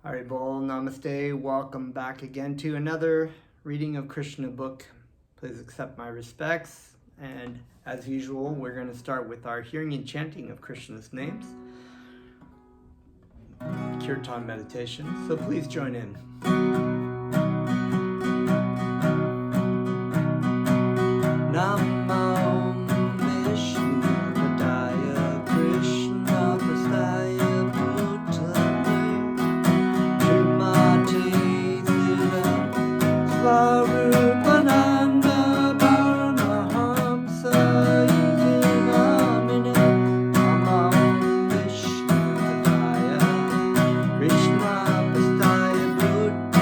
Haribol, Namaste, welcome back again to another reading of Krishna book. Please accept my respects. And as usual, we're going to start with our hearing and chanting of Krishna's names. Kirtan Meditation, so please join in. Namo Vishnu Padaya Krishna Prastaya Bhutale Srimati Sira Svarupananda Paramahamsa Namine Namo Vishnu Padaya Krishna Prastaya Bhutale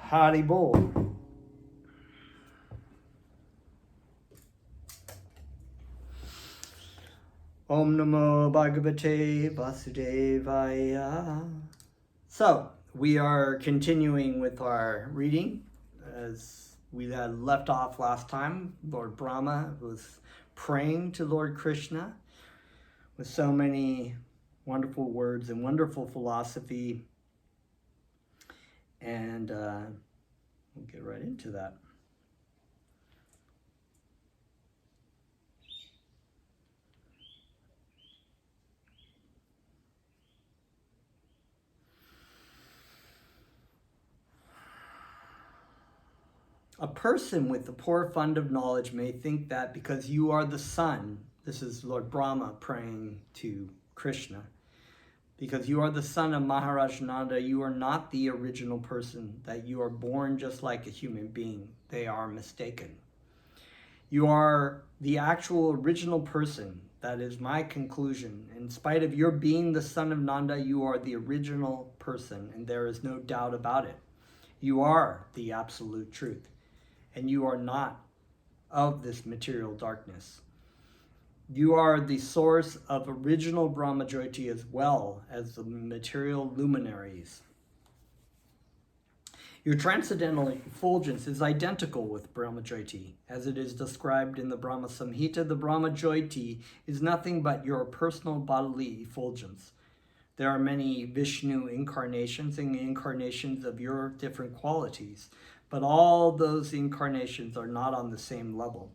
Haribol. Om Namo Bhagavate Vasudevaya. So, we are continuing with our reading. As we had left off last time, Lord Brahma was praying to Lord Krishna with so many wonderful words and wonderful philosophy. And we'll get right into that. A person with a poor fund of knowledge may think that because you are the son, this is Lord Brahma praying to Krishna, because you are the son of Maharaj Nanda, you are not the original person, that you are born just like a human being. They are mistaken. You are the actual original person. That is my conclusion. In spite of your being the son of Nanda, you are the original person, and there is no doubt about it. You are the absolute truth, and you are not of this material darkness. You are the source of original Brahmajyoti as well as the material luminaries. Your transcendental effulgence is identical with Brahmajyoti. As it is described in the Brahma Samhita, the Brahmajyoti is nothing but your personal bodily effulgence. There are many Vishnu incarnations and incarnations of your different qualities, but all those incarnations are not on the same level.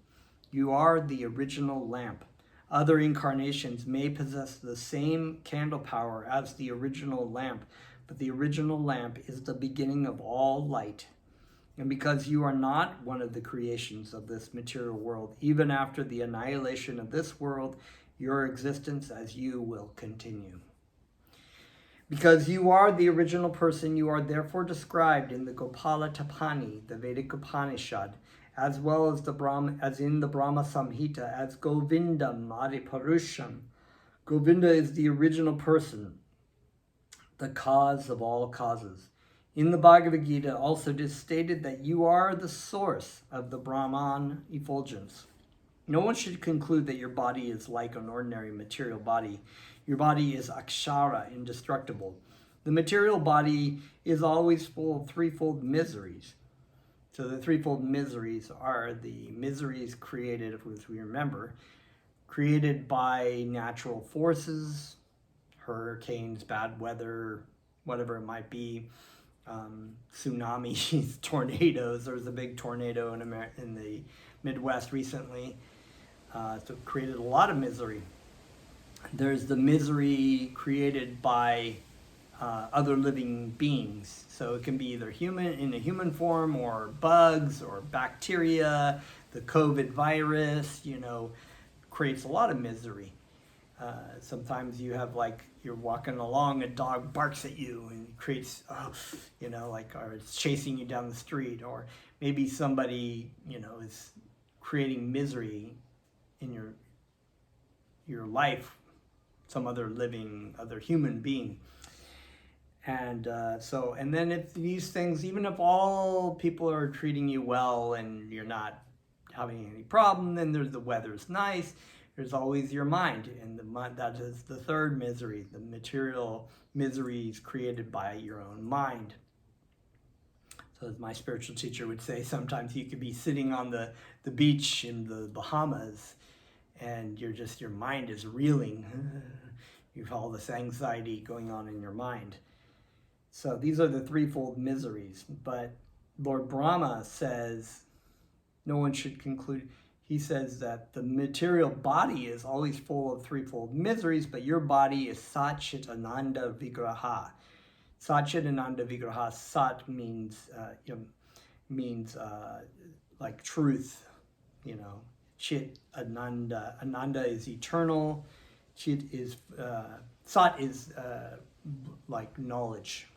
You are the original lamp. Other incarnations may possess the same candle power as the original lamp, but the original lamp is the beginning of all light. And because you are not one of the creations of this material world, even after the annihilation of this world, your existence as you will continue. Because you are the original person, you are therefore described in the Gopala Tapani, the Vedic Upanishad, as well as in the Brahma Samhita, as Govindam Adipurusham. Govinda is the original person, the cause of all causes. In the Bhagavad Gita also it is stated that you are the source of the Brahman effulgence. No one should conclude that your body is like an ordinary material body. Your body is akshara, indestructible. The material body is always full of threefold miseries. So the threefold miseries are the miseries created, as we remember, created by natural forces, hurricanes, bad weather, whatever it might be, tsunamis, tornadoes. There was a big tornado in the Midwest recently, so it created a lot of misery. There's the misery created by other living beings. So it can be either human, in a human form, or bugs or bacteria. The COVID virus, creates a lot of misery. Sometimes you have you're walking along, a dog barks at you and creates, or it's chasing you down the street, or maybe somebody, is creating misery in your life, some other human being. And and then if these things, even if all people are treating you well and you're not having any problem, then the weather's nice, there's always your mind. And that is the third misery, the material miseries created by your own mind. So as my spiritual teacher would say, sometimes you could be sitting on the beach in the Bahamas and your mind is reeling. You have all this anxiety going on in your mind. So these are the threefold miseries. But Lord Brahma says, no one should conclude, he says that the material body is always full of threefold miseries, but your body is Sat Chit Ananda Vigraha. Sat Chit Ananda Vigraha. Sat means like truth, Chit Ananda. Ananda is eternal. Chit is Sat is like knowledge,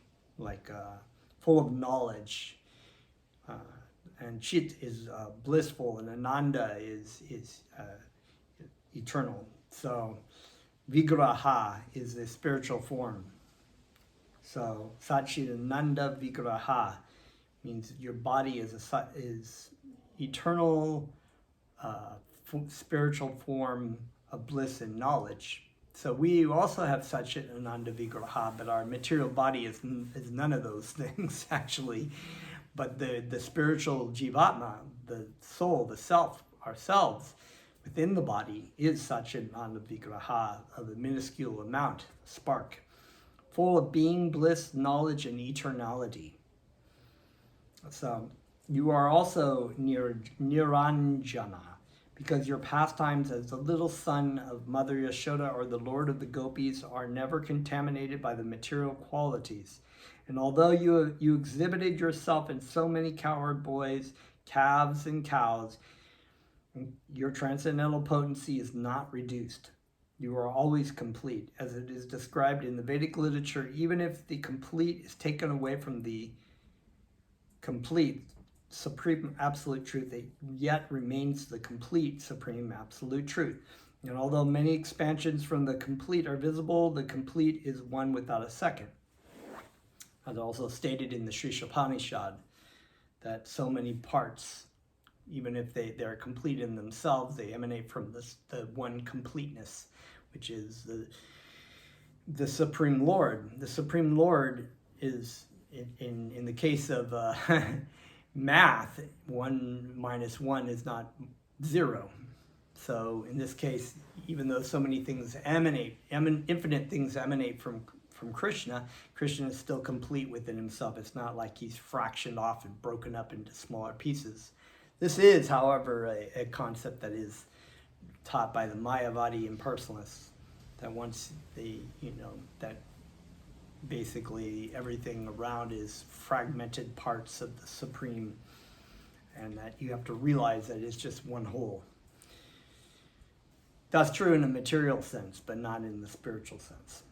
full of knowledge, and Chit is blissful, and Ananda is eternal. So Vigraha is the spiritual form. So Satchidananda Vigraha means your body is eternal spiritual form of bliss and knowledge. So we also have Satchit Ananda Vigraha, but our material body is none of those things actually. But the spiritual Jivatma, the soul, the self, ourselves, within the body is Satchit Ananda Vigraha of a minuscule amount, spark, full of being, bliss, knowledge, and eternality. So you are also Niranjana, because your pastimes as the little son of Mother Yashoda or the Lord of the Gopis are never contaminated by the material qualities. And although you exhibited yourself in so many cowherd boys, calves, and cows, your transcendental potency is not reduced. You are always complete, as it is described in the Vedic literature. Even if the complete is taken away from the complete supreme absolute truth, it yet remains the complete supreme absolute truth. And although many expansions from the complete are visible, the complete is one without a second. As also stated in the Sri Upanishad, that so many parts, even if they're complete in themselves, they emanate from the one completeness, which is the Supreme Lord. The Supreme Lord is, in the case of math, 1 minus 1 is not 0. So in this case, even though so many things infinite things emanate from Krishna, Krishna is still complete within himself. It's not like he's fractioned off and broken up into smaller pieces. This is, however, a concept that is taught by the Mayavadi impersonalists, that once that basically everything around is fragmented parts of the Supreme, and that you have to realize that it's just one whole. That's true in a material sense, but not in the spiritual sense.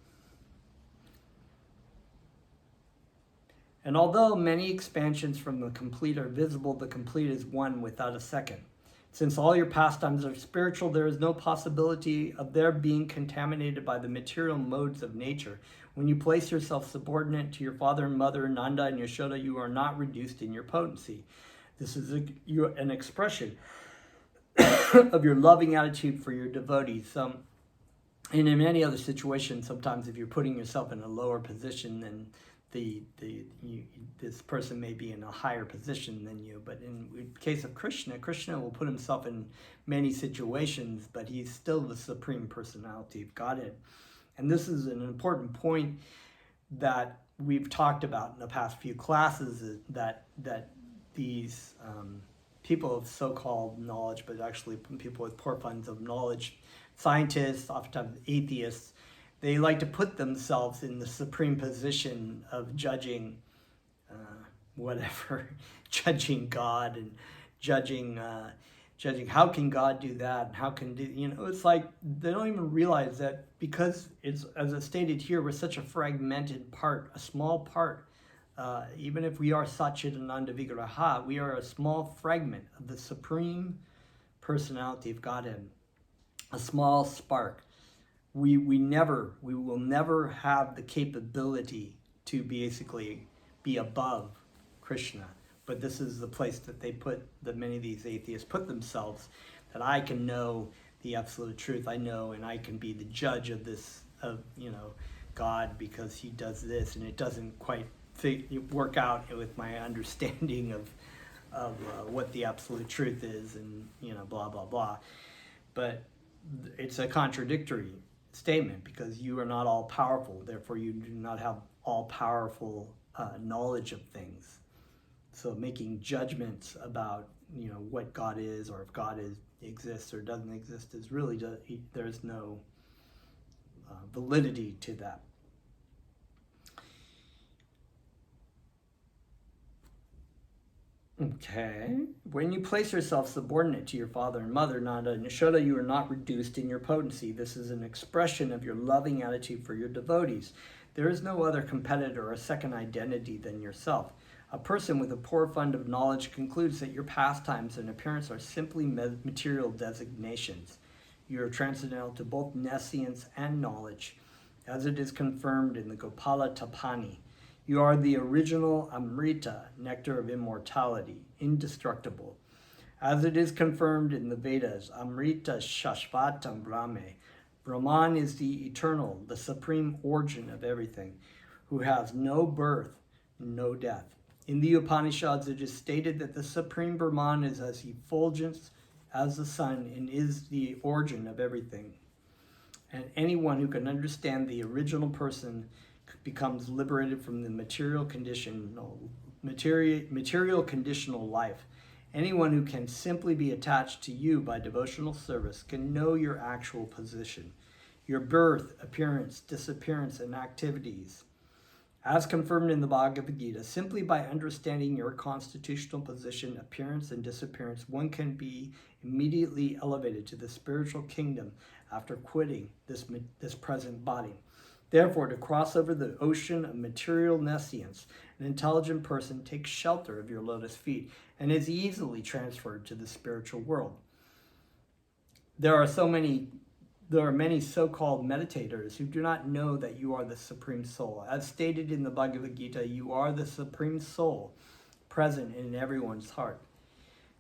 And although many expansions from the complete are visible, the complete is one without a second. Since all your pastimes are spiritual, there is no possibility of their being contaminated by the material modes of nature. When you place yourself subordinate to your father and mother, Nanda and Yashoda, you are not reduced in your potency. This is an expression of your loving attitude for your devotees. And in many other situations, sometimes if you're putting yourself in a lower position, then this person may be in a higher position than you. But in the case of Krishna, Krishna will put himself in many situations, but he's still the Supreme Personality of Godhead. And this is an important point that we've talked about in the past few classes, is that these people of so-called knowledge, but actually people with poor funds of knowledge, scientists, oftentimes atheists, they like to put themselves in the supreme position of judging judging God and judging how can God do that, and how can it's like they don't even realize that, because it's, as it's stated here, we're such a fragmented part, a small part. Even if we are Satchit Ananda Vigraha, we are a small fragment of the Supreme Personality of Godhead, a small spark. We will never have the capability to basically be above Krishna. But this is the place that many of these atheists put themselves, that I can know the absolute truth. I know, and I can be the judge of God, because he does this, and it doesn't quite work out with my understanding of what the absolute truth is, and blah blah blah. But it's a contradictory statement, because you are not all powerful, therefore you do not have all powerful knowledge of things. So making judgments about what God is, or if God exists or doesn't exist, is really there's no validity to that. Okay. When you place yourself subordinate to your father and mother, Nanda and Yashoda, you are not reduced in your potency. This is an expression of your loving attitude for your devotees. There is no other competitor or second identity than yourself. A person with a poor fund of knowledge concludes that your pastimes and appearance are simply material designations. You are transcendental to both nescience and knowledge, as it is confirmed in the Gopala Tapani. You are the original Amrita, nectar of immortality, indestructible. As it is confirmed in the Vedas, Amrita Shashvatam Brahme. Brahman is the eternal, the supreme origin of everything, who has no birth, no death. In the Upanishads, it is stated that the supreme Brahman is as effulgent as the sun and is the origin of everything. And anyone who can understand the original person becomes liberated from the material conditional life. Anyone who can simply be attached to you by devotional service can know your actual position, your birth, appearance, disappearance, and activities. As confirmed in the Bhagavad Gita, simply by understanding your constitutional position, appearance, and disappearance, one can be immediately elevated to the spiritual kingdom after quitting this present body. Therefore, to cross over the ocean of material nescience, an intelligent person takes shelter of your lotus feet and is easily transferred to the spiritual world. There are many so-called meditators who do not know that you are the Supreme Soul. As stated in the Bhagavad Gita, you are the Supreme Soul present in everyone's heart.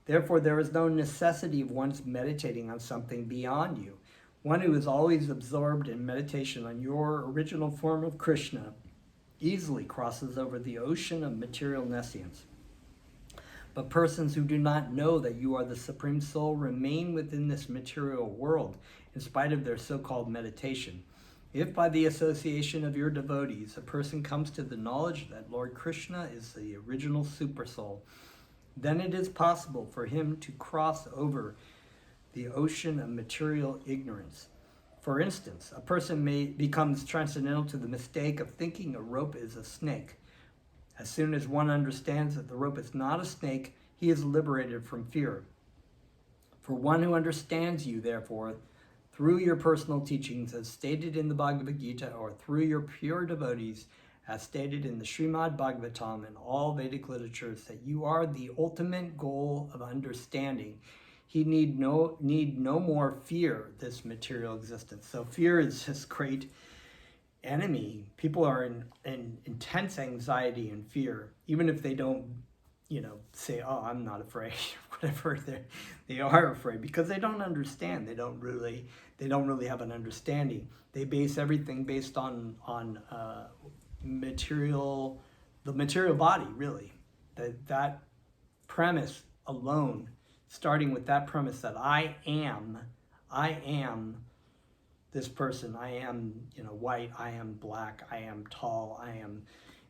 Therefore, there is no necessity of one's meditating on something beyond you. One who is always absorbed in meditation on your original form of Krishna easily crosses over the ocean of material nescience. But persons who do not know that you are the Supreme Soul remain within this material world in spite of their so-called meditation. If by the association of your devotees a person comes to the knowledge that Lord Krishna is the original Super Soul, then it is possible for him to cross over the ocean of material ignorance. For instance, a person becomes transcendental to the mistake of thinking a rope is a snake. As soon as one understands that the rope is not a snake, he is liberated from fear. For one who understands you, therefore, through your personal teachings as stated in the Bhagavad Gita, or through your pure devotees as stated in the Srimad Bhagavatam and all Vedic literatures, that you are the ultimate goal of understanding, he need no more fear this material existence. So fear is this great enemy. People are in intense anxiety and fear, even if they don't, say, "Oh, I'm not afraid," whatever. They are afraid because they don't understand. They don't really have an understanding. They base everything based on the material body, really. That premise alone. Starting with that premise that I am this person, I am, white, I am black, I am tall, I am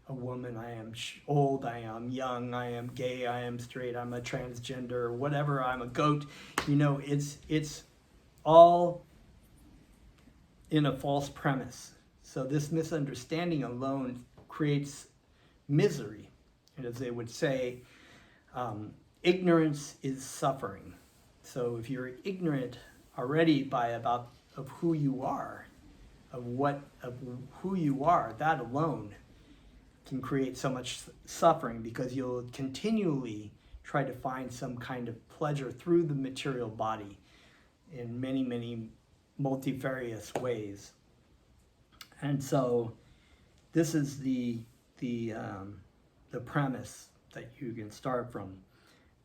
a woman, I am old, I am young, I am gay, I am straight, I'm a transgender, whatever, I'm a goat. It's all in a false premise. So this misunderstanding alone creates misery. And as they would say, ignorance is suffering. So if you're ignorant already of who you are, that alone can create so much suffering, because you'll continually try to find some kind of pleasure through the material body in many, many multifarious ways. And so this is the premise that you can start from.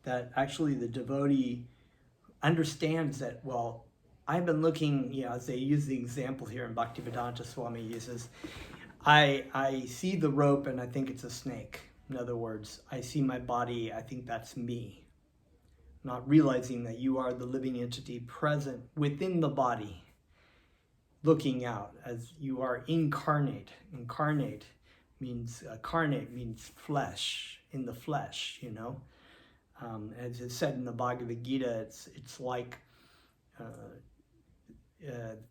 That actually the devotee understands that, well, I've been looking, as they use the example here in Bhaktivedanta Swami uses, I see the rope and I think it's a snake. In other words, I see my body, I think that's me. Not realizing that you are the living entity present within the body, looking out as you are incarnate. Incarnate means, carnate means flesh, in the flesh, As it's said in the Bhagavad Gita, it's like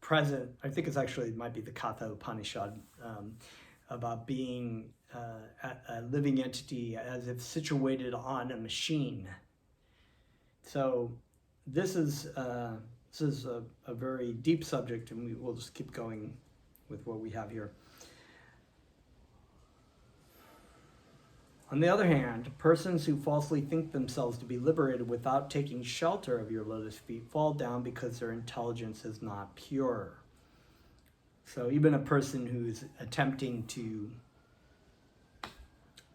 present. I think it might be the Katha Upanishad, about being a living entity as if situated on a machine. So this is a very deep subject, and we'll just keep going with what we have here. On the other hand, persons who falsely think themselves to be liberated without taking shelter of your lotus feet fall down because their intelligence is not pure. So even a person who's attempting to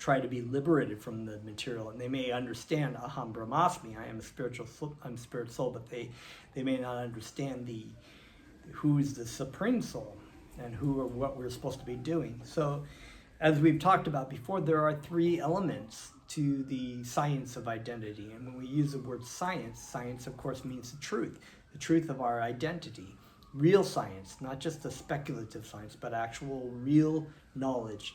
try to be liberated from the material, and they may understand aham brahmasmi, I am a spiritual soul, I'm spirit soul, but they may not understand who is the supreme soul and who or what we're supposed to be doing. So as we've talked about before, there are three elements to the science of identity. And when we use the word science, science of course means the truth of our identity. Real science, not just the speculative science, but actual real knowledge.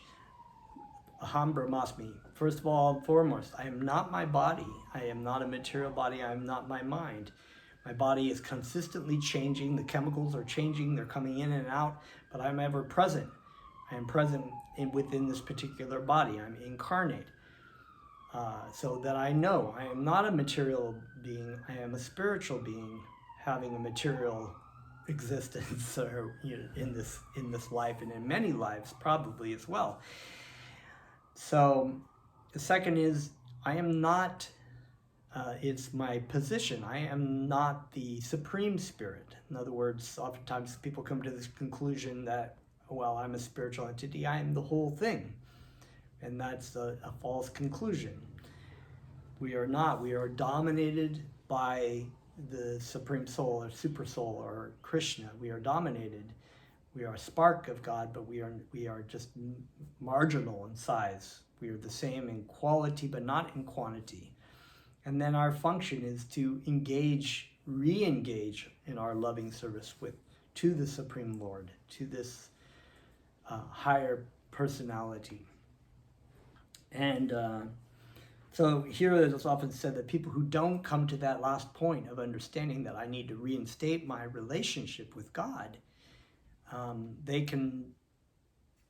Aham brahmasmi. First of all, foremost, I am not my body. I am not a material body. I am not my mind. My body is consistently changing. The chemicals are changing. They're coming in and out, but I'm ever present. I am present within this particular body. I'm incarnate. So that I know I am not a material being. I am a spiritual being having a material existence in this life and in many lives probably as well. So the second is I am not, it's my position. I am not the supreme spirit. In other words, oftentimes people come to this conclusion that, well, I'm a spiritual entity, I am the whole thing. And that's a false conclusion. We are not. We are dominated by the supreme soul or super soul or Krishna. We are dominated. We are a spark of God, but we are just marginal in size. We are the same in quality, but not in quantity. And then our function is to re-engage in our loving service to the Supreme Lord, to this higher personality. And so here it is often said that people who don't come to that last point of understanding that I need to reinstate my relationship with God, they can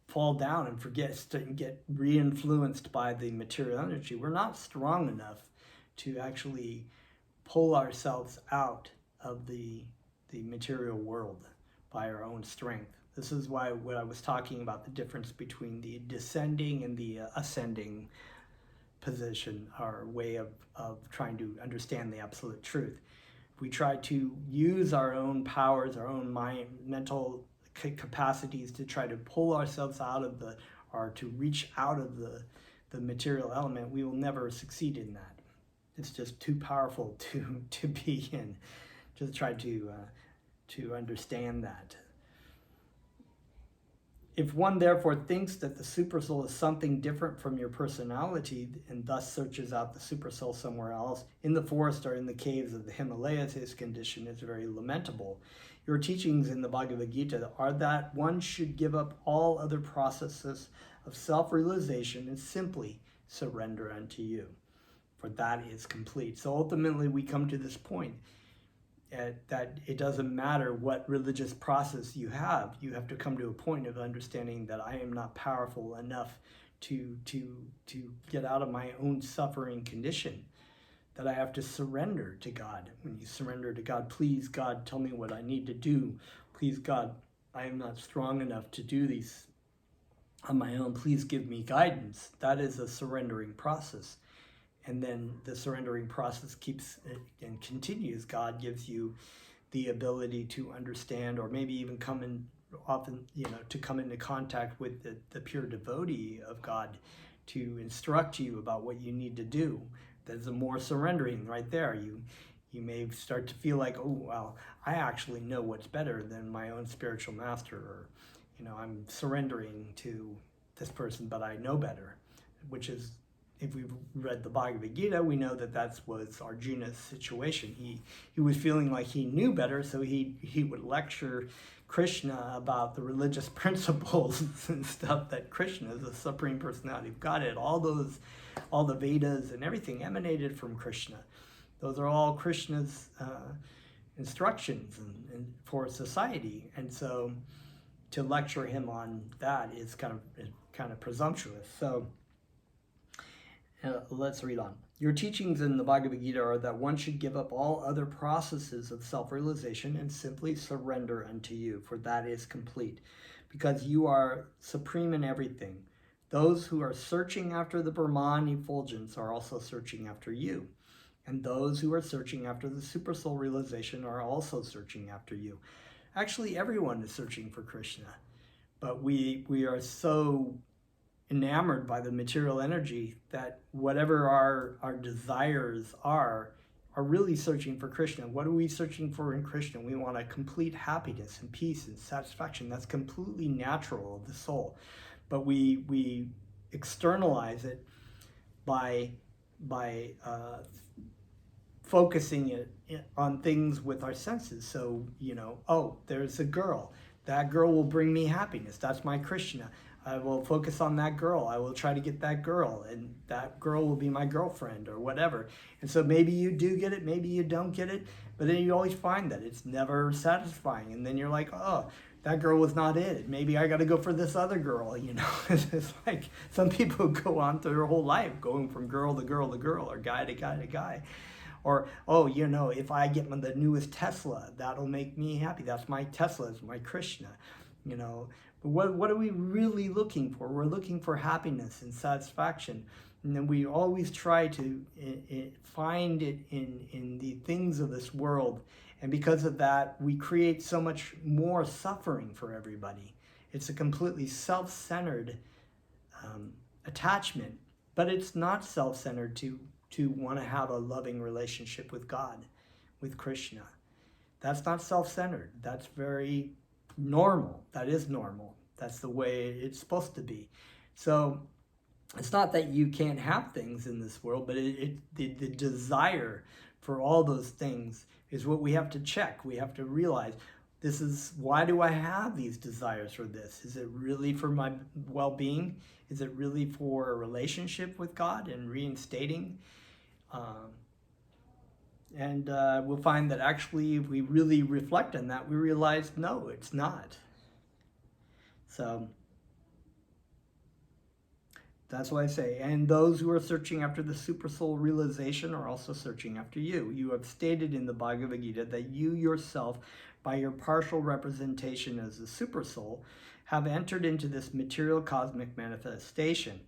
fall down and get re-influenced by the material energy. We're not strong enough to actually pull ourselves out of the material world by our own strength. This is why what I was talking about, the difference between the descending and the ascending position, our way of trying to understand the absolute truth. We try to use our own powers, our own mental capacities to try to pull ourselves out of or to reach out of the material element. We will never succeed in that. It's just too powerful to be in. Just try to understand that. If one therefore thinks that the supersoul is something different from your personality and thus searches out the supersoul somewhere else, in the forest or in the caves of the Himalayas, his condition is very lamentable. Your teachings in the Bhagavad Gita are that one should give up all other processes of self-realization and simply surrender unto you, for that is complete. So ultimately we come to this point that it doesn't matter what religious process you have to come to a point of understanding that I am not powerful enough to get out of my own suffering condition, that I have to surrender to God. When you surrender to God, please God, tell me what I need to do. Please God, I am not strong enough to do these on my own. Please give me guidance. That is a surrendering process. And then the surrendering process keeps and continues. God gives you the ability to understand, or maybe even come into contact with the pure devotee of God to instruct you about what you need to do. There's a more surrendering right there. You may start to feel like, oh, well, I actually know what's better than my own spiritual master, or, I'm surrendering to this person, but I know better, which is, if we've read the Bhagavad Gita, we know that was Arjuna's situation. He was feeling like he knew better, so he would lecture Krishna about the religious principles and stuff, that Krishna is the Supreme Personality of Godhead. All the Vedas and everything emanated from Krishna. Those are all Krishna's instructions and for society. And so to lecture him on that is kind of presumptuous. So let's read on. Your teachings in the Bhagavad Gita are that one should give up all other processes of self-realization and simply surrender unto you, for that is complete, because you are supreme in everything. Those who are searching after the Brahman effulgence are also searching after you, and those who are searching after the supersoul realization are also searching after you. Actually, everyone is searching for Krishna, but we are so enamored by the material energy, that whatever our desires are really searching for Krishna. What are we searching for in Krishna? We want a complete happiness and peace and satisfaction. That's completely natural of the soul. But we externalize it by focusing it on things with our senses. So, oh, there's a girl. That girl will bring me happiness. That's my Krishna. I will focus on that girl. I will try to get that girl, and that girl will be my girlfriend or whatever. And so maybe you do get it, maybe you don't get it, but then you always find that it's never satisfying. And then you're like, oh, that girl was not it. Maybe I got to go for this other girl, It's like some people go on through their whole life going from girl to girl to girl, or guy to guy to guy. Or, oh, if I get the newest Tesla, that'll make me happy. That's my Tesla, it's my Krishna, But what are we really looking for? We're looking for happiness and satisfaction. And then we always try to find it in the things of this world. And because of that, we create so much more suffering for everybody. It's a completely self-centered attachment. But it's not self-centered to want to have a loving relationship with God, with Krishna. That's not self-centered. That's very normal. That is normal. That's the way it's supposed to be. So it's not that you can't have things in this world, but the desire for all those things is what we have to check. We have to realize, why do I have these desires for this? Is it really for my well-being? Is it really for a relationship with God and reinstating? We'll find that actually, if we really reflect on that, we realize, no, it's not. So that's why I say, and those who are searching after the supersoul realization are also searching after you. You have stated in the Bhagavad Gita that you yourself, by your partial representation as the supersoul, have entered into this material cosmic manifestation.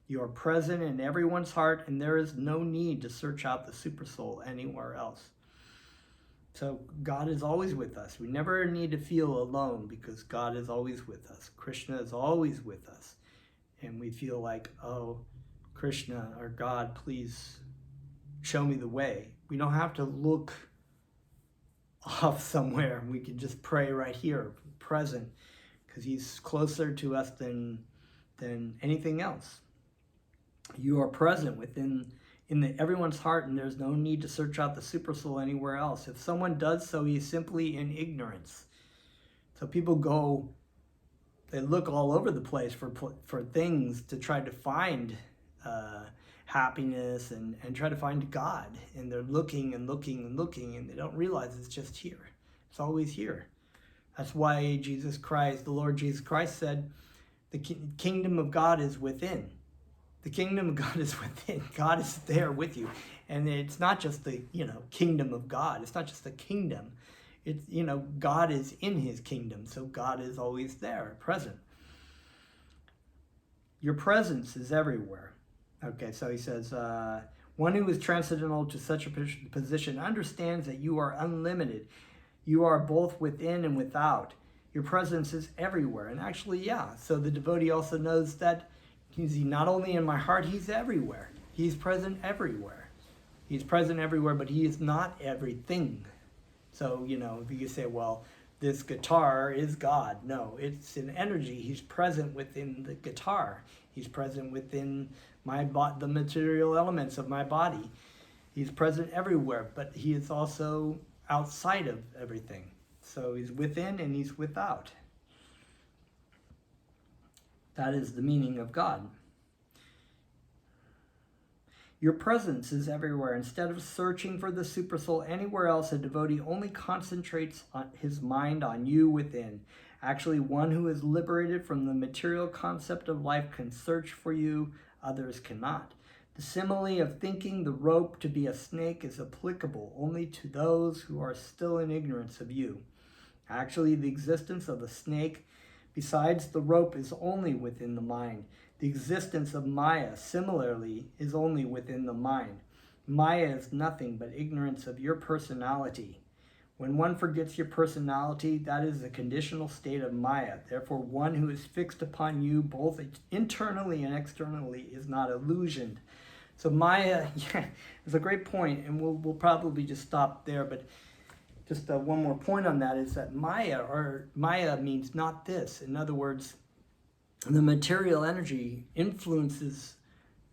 You are present in everyone's heart, and there is no need to search out the supersoul anywhere else. So God is always with us. We never need to feel alone, because God is always with us. Krishna is always with us. And we feel like, oh, Krishna or God, please show me the way. We don't have to look off somewhere. We can just pray right here, present, because he's closer to us than anything else. You are present within everyone's heart, and there's no need to search out the supersoul anywhere else. If someone does so, he is simply in ignorance. So people they look all over the place for things to try to find happiness and try to find God. And they're looking and looking and looking, and they don't realize it's just here. It's always here. That's why Jesus Christ, the Lord Jesus Christ, said, the kingdom of God is within. The kingdom of God is within. God is there with you. And it's not just the, kingdom of God. It's not just the kingdom. It's, God is in his kingdom. So God is always there, present. Your presence is everywhere. Okay, so he says, one who is transcendental to such a position understands that you are unlimited. You are both within and without. Your presence is everywhere. And actually, yeah. So the devotee also knows that he's not only in my heart, he's everywhere. He's present everywhere. He's present everywhere, but he is not everything. So, if you say, well, this guitar is God. No, it's an energy. He's present within the guitar. He's present within the material elements of my body. He's present everywhere, but he is also outside of everything. So he's within and he's without. That is the meaning of God. Your presence is everywhere. Instead of searching for the supersoul anywhere else, a devotee only concentrates on his mind on you within. Actually, one who is liberated from the material concept of life can search for you, others cannot. The simile of thinking the rope to be a snake is applicable only to those who are still in ignorance of you. Actually, the existence of the snake, besides the rope, is only within the mind. The existence of Maya, similarly, is only within the mind. Maya is nothing but ignorance of your personality. When one forgets your personality, that is a conditional state of Maya. Therefore, one who is fixed upon you both internally and externally is not illusioned. So Maya, yeah, is a great point, and we'll probably just stop there. But just one more point on that is that Maya means not this. In other words, the material energy influences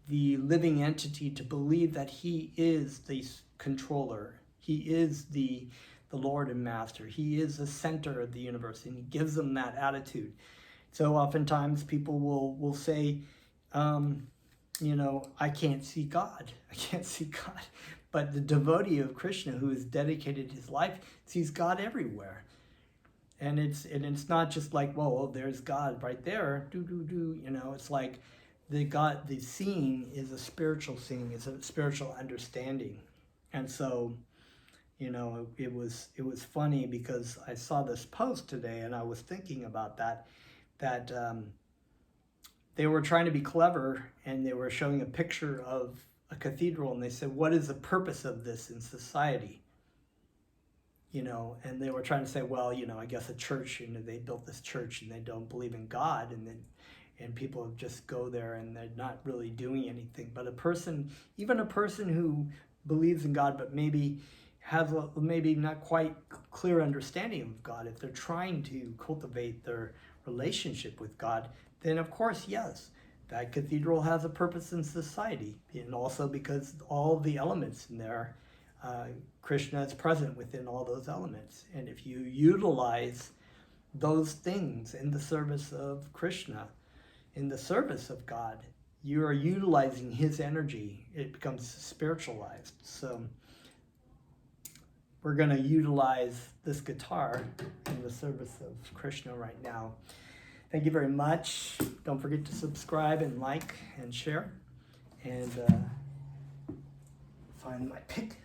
the living entity to believe that he is the controller. He is the Lord and Master. He is the center of the universe, and he gives them that attitude. So oftentimes people will say, I can't see God. I can't see God. But the devotee of Krishna who has dedicated his life sees God everywhere. And it's not just like, whoa, there's God right there. It's like the seeing is a spiritual seeing, it's a spiritual understanding. And so, it was funny because I saw this post today and I was thinking about that they were trying to be clever and they were showing a picture of a cathedral and they said, what is the purpose of this in society? And they were trying to say, well, I guess a church, they built this church and they don't believe in God, and people just go there and they're not really doing anything. But even a person who believes in God, but maybe has maybe not quite clear understanding of God, if they're trying to cultivate their relationship with God, then of course, yes, that cathedral has a purpose in society. And also because all the elements in there, Krishna is present within all those elements. And if you utilize those things in the service of Krishna, in the service of God, you are utilizing his energy. It becomes spiritualized. So we're going to utilize this guitar in the service of Krishna right now. Thank you very much. Don't forget to subscribe and like and share. And find my pick.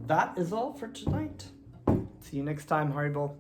that is all for tonight. See you next time, Haribol.